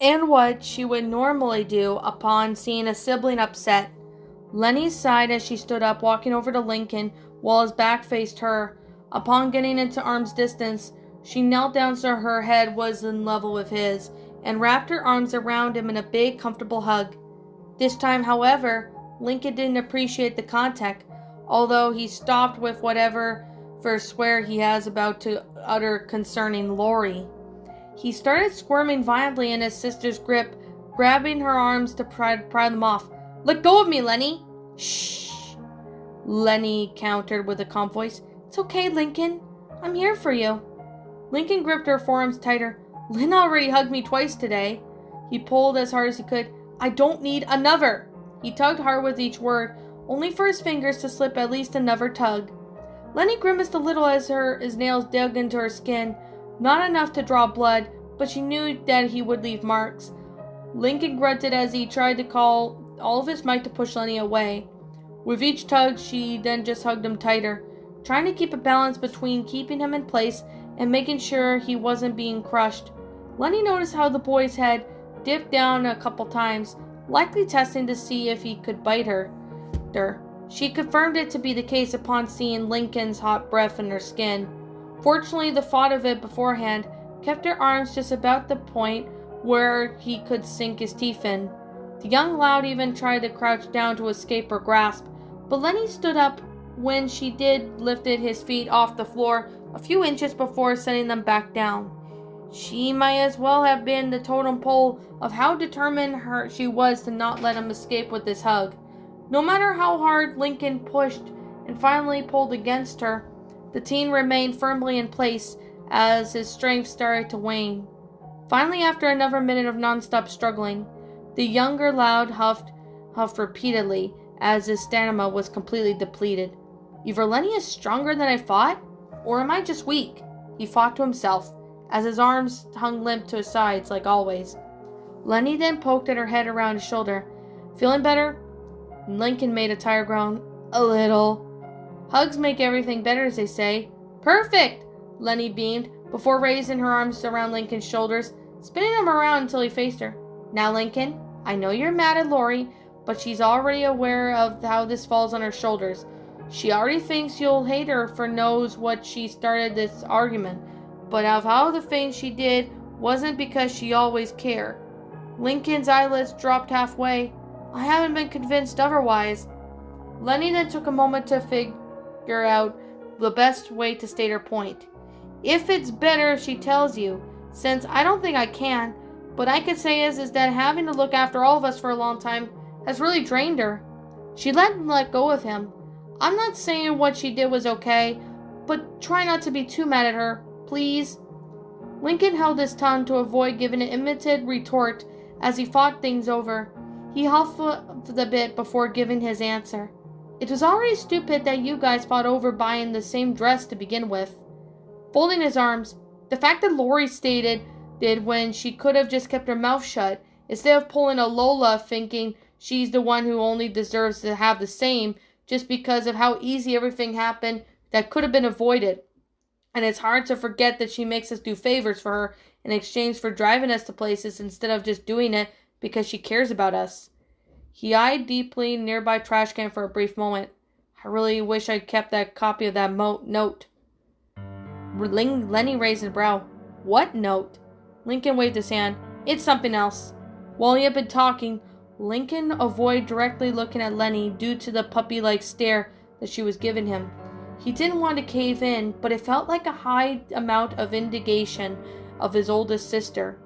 and what she would normally do upon seeing a sibling upset. Lenny sighed as she stood up, walking over to Lincoln while his back faced her. Upon getting into arm's distance, she knelt down so her head was in level with his, and wrapped her arms around him in a big, comfortable hug. This time, however, Lincoln didn't appreciate the contact, although he stopped with whatever swear he has about to utter concerning Lori. He started squirming violently in his sister's grip, grabbing her arms to pry them off. "Let go of me, Lenny!" "Shh!" Lenny countered with a calm voice. "It's okay, Lincoln. I'm here for you." Lincoln gripped her forearms tighter. "Lynn already hugged me twice today." He pulled as hard as he could. "I don't need another." He tugged hard with each word, only for his fingers to slip at least another tug. Lenny grimaced a little as his nails dug into her skin. Not enough to draw blood, but she knew that he would leave marks. Lincoln grunted as he tried to call all of his might to push Lenny away. With each tug, she then just hugged him tighter, trying to keep a balance between keeping him in place and making sure he wasn't being crushed. Lenny noticed how the boy's head dipped down a couple times, likely testing to see if he could bite her. She confirmed it to be the case upon seeing Lincoln's hot breath in her skin. Fortunately, the thought of it beforehand kept her arms just about the point where he could sink his teeth in. The young lout even tried to crouch down to escape her grasp, but Lenny stood up when she did lifted his feet off the floor a few inches before setting them back down. She might as well have been the totem pole of how determined she was to not let him escape with this hug. No matter how hard Lincoln pushed and finally pulled against her, the teen remained firmly in place as his strength started to wane. Finally, after another minute of non-stop struggling, the younger lout huffed repeatedly as his stamina was completely depleted. "Either Lenny is stronger than I thought, or am I just weak?" he thought to himself, as his arms hung limp to his sides like always. Lenny then poked at her head around his shoulder. "Feeling better?" Lincoln made a tired groan. "A little." "Hugs make everything better, as they say." "Perfect!" Lenny beamed, before raising her arms around Lincoln's shoulders, spinning them around until he faced her. "Now, Lincoln, I know you're mad at Lori, but she's already aware of how this falls on her shoulders. She already thinks you'll hate her for knows what she started this argument, but of how the things she did wasn't because she always cared." Lincoln's eyelids dropped halfway. "I haven't been convinced otherwise." Lenny then took a moment to figure out the best way to state her point. "If it's better if she tells you, since I don't think I can, but I could say is that having to look after all of us for a long time has really drained her." She let go of him. "I'm not saying what she did was okay, but try not to be too mad at her, please." Lincoln held his tongue to avoid giving an imitated retort as he thought things over. He huffed a bit before giving his answer. "It was already stupid that you guys fought over buying the same dress to begin with." Folding his arms, the fact that Lori stated did when she could have just kept her mouth shut, instead of pulling a Lola thinking she's the one who only deserves to have the same just because of how easy everything happened that could have been avoided. And it's hard to forget that she makes us do favors for her in exchange for driving us to places instead of just doing it because she cares about us. He eyed deeply nearby trash can for a brief moment. "I really wish I'd kept that copy of that note." Lenny raised his brow. "What note?" Lincoln waved his hand. "It's something else." While he had been talking, Lincoln avoided directly looking at Lenny due to the puppy-like stare that she was giving him. He didn't want to cave in, but it felt like a high amount of indignation of his oldest sister.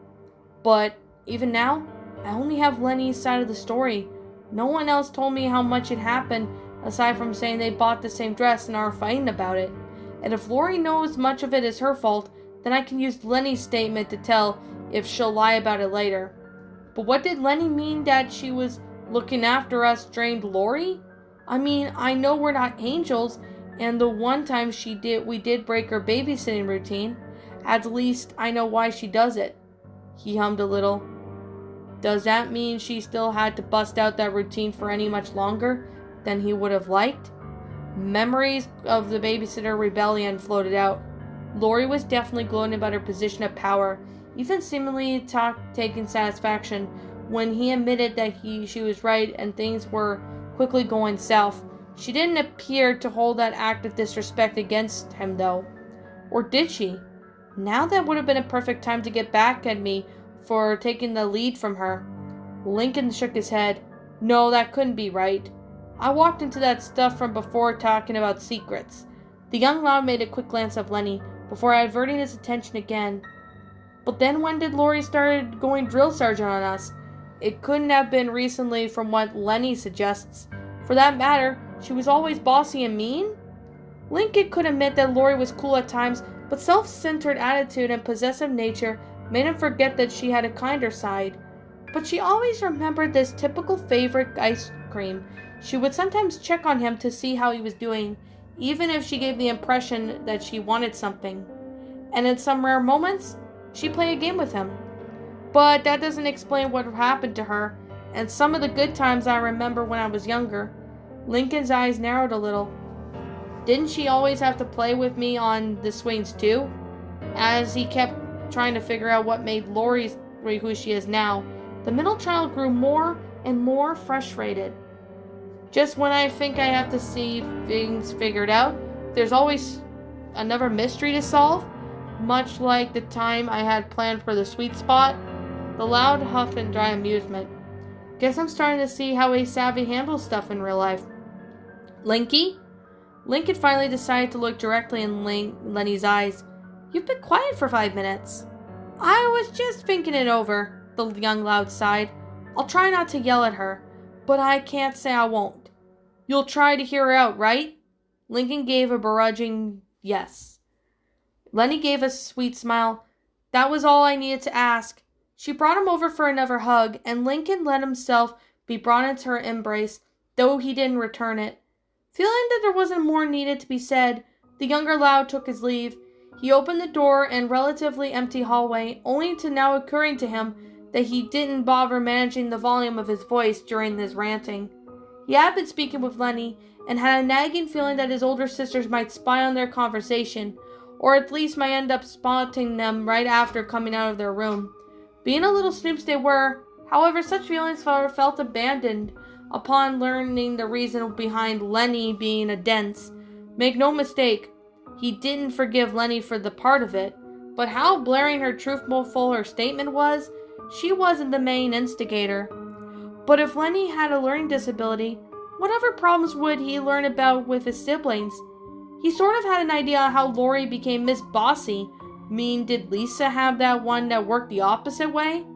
"But even now, I only have Lenny's side of the story. No one else told me how much had happened, aside from saying they bought the same dress and are fighting about it. And if Lori knows much of it is her fault, then I can use Lenny's statement to tell if she'll lie about it later." "But what did Lenny mean that she was looking after us drained Lori? I mean, I know we're not angels, and the one time we did break her babysitting routine. At least I know why she does it." He hummed a little. "Does that mean she still had to bust out that routine for any much longer than he would have liked?" Memories of the babysitter rebellion floated out. Lori was definitely gloating about her position of power, even seemingly taking satisfaction when he admitted that she was right and things were quickly going south. She didn't appear to hold that act of disrespect against him, though. Or did she? Now that would have been a perfect time to get back at me for taking the lead from her. Lincoln shook his head. No, that couldn't be right. I walked into that stuff from before talking about secrets. The young lad made a quick glance at Lenny before averting his attention again. But then when did Lori start going drill sergeant on us? It couldn't have been recently from what Lenny suggests. For that matter, she was always bossy and mean? Lincoln could admit that Lori was cool at times, but self-centered attitude and possessive nature made him forget that she had a kinder side. But she always remembered this typical favorite ice cream. She would sometimes check on him to see how he was doing, even if she gave the impression that she wanted something. And in some rare moments, she played a game with him. But that doesn't explain what happened to her, and some of the good times I remember when I was younger. Lincoln's eyes narrowed a little. Didn't she always have to play with me on the swings too? As he kept trying to figure out what made Lori who she is now, the middle child grew more and more frustrated. Just when I think I have to see things figured out, there's always another mystery to solve, much like the time I had planned for the sweet spot. The loud huff and dry amusement. Guess I'm starting to see how a savvy handles stuff in real life. Linky? Lincoln finally decided to look directly in Lenny's eyes. You've been quiet for 5 minutes. I was just thinking it over, the young loud sighed. I'll try not to yell at her, but I can't say I won't. You'll try to hear her out, right? Lincoln gave a begrudging yes. Lenny gave a sweet smile. That was all I needed to ask. She brought him over for another hug, and Lincoln let himself be brought into her embrace, though he didn't return it. Feeling that there wasn't more needed to be said, the younger lad took his leave. He opened the door and relatively empty hallway, only to now occurring to him that he didn't bother managing the volume of his voice during his ranting. He had been speaking with Lenny, and had a nagging feeling that his older sisters might spy on their conversation, or at least might end up spotting them right after coming out of their room. Being a little snoops they were, however, such feelings felt abandoned upon learning the reason behind Lenny being a dense. Make no mistake, he didn't forgive Lenny for the part of it, but how blaring her truthful her statement was, she wasn't the main instigator. But if Lenny had a learning disability, what other problems would he learn about with his siblings? He sort of had an idea how Lori became Miss Bossy. Did Lisa have that one that worked the opposite way?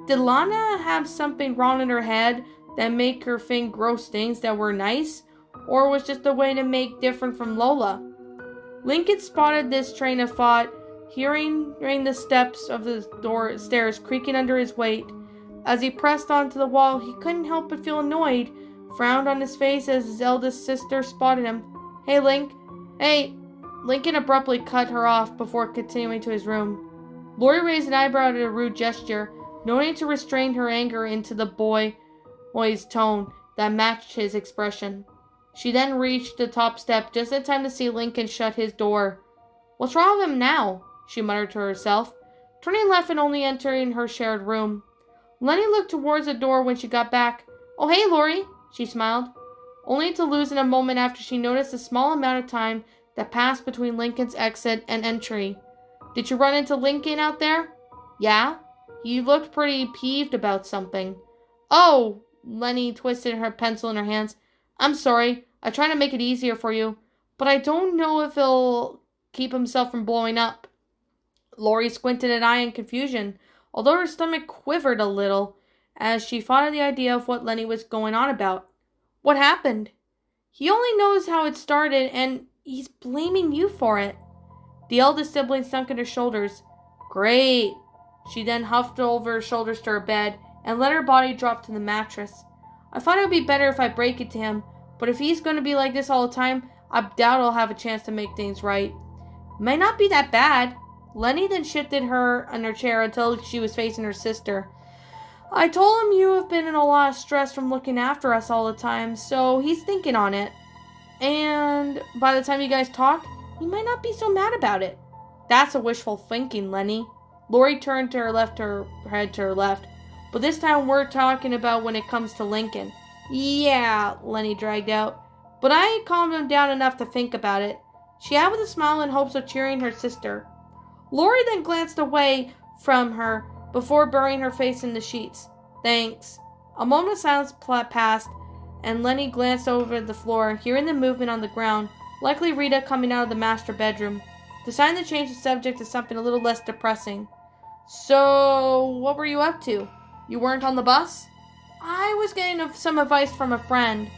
Did Lana have something wrong in her head that make her think gross things that were nice? Or was just a way to make different from Lola? Lincoln spotted this train of thought, hearing the steps of the stairs creaking under his weight. As he pressed onto the wall, he couldn't help but feel annoyed, frowned on his face as his eldest sister spotted him. Hey, Link. Hey. Lincoln abruptly cut her off before continuing to his room. Lori raised an eyebrow at a rude gesture, knowing to restrain her anger into the boy's tone that matched his expression. She then reached the top step just in time to see Lincoln shut his door. What's wrong with him now? She muttered to herself, turning left and only entering her shared room. Lenny looked towards the door when she got back. Oh, hey, Lori, she smiled, only to lose in a moment after she noticed the small amount of time that passed between Lincoln's exit and entry. Did you run into Lincoln out there? Yeah? He looked pretty peeved about something. Oh, Lenny twisted her pencil in her hands. I'm sorry. I tried to make it easier for you, but I don't know if he'll keep himself from blowing up. Lori squinted an eye in confusion, although her stomach quivered a little as she thought of the idea of what Lenny was going on about. What happened? He only knows how it started, and he's blaming you for it. The eldest sibling sunk in her shoulders. Great. She then huffed over her shoulders to her bed and let her body drop to the mattress. I thought it would be better if I break it to him, but if he's going to be like this all the time, I doubt I'll have a chance to make things right. Might not be that bad. Lenny then shifted her on her chair until she was facing her sister. I told him you have been in a lot of stress from looking after us all the time, so he's thinking on it. And by the time you guys talk, he might not be so mad about it. That's a wishful thinking, Lenny. Lori turned to her left, her head to her left. But this time we're talking about when it comes to Lincoln. Yeah, Lenny dragged out. But I ain't calmed him down enough to think about it. She added with a smile in hopes of cheering her sister. Lori then glanced away from her before burying her face in the sheets. Thanks. A moment of silence passed, and Lenny glanced over the floor, hearing the movement on the ground, likely Rita coming out of the master bedroom, deciding to change the subject to something a little less depressing. So, what were you up to? You weren't on the bus? I was getting some advice from a friend,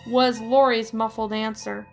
was Lori's muffled answer.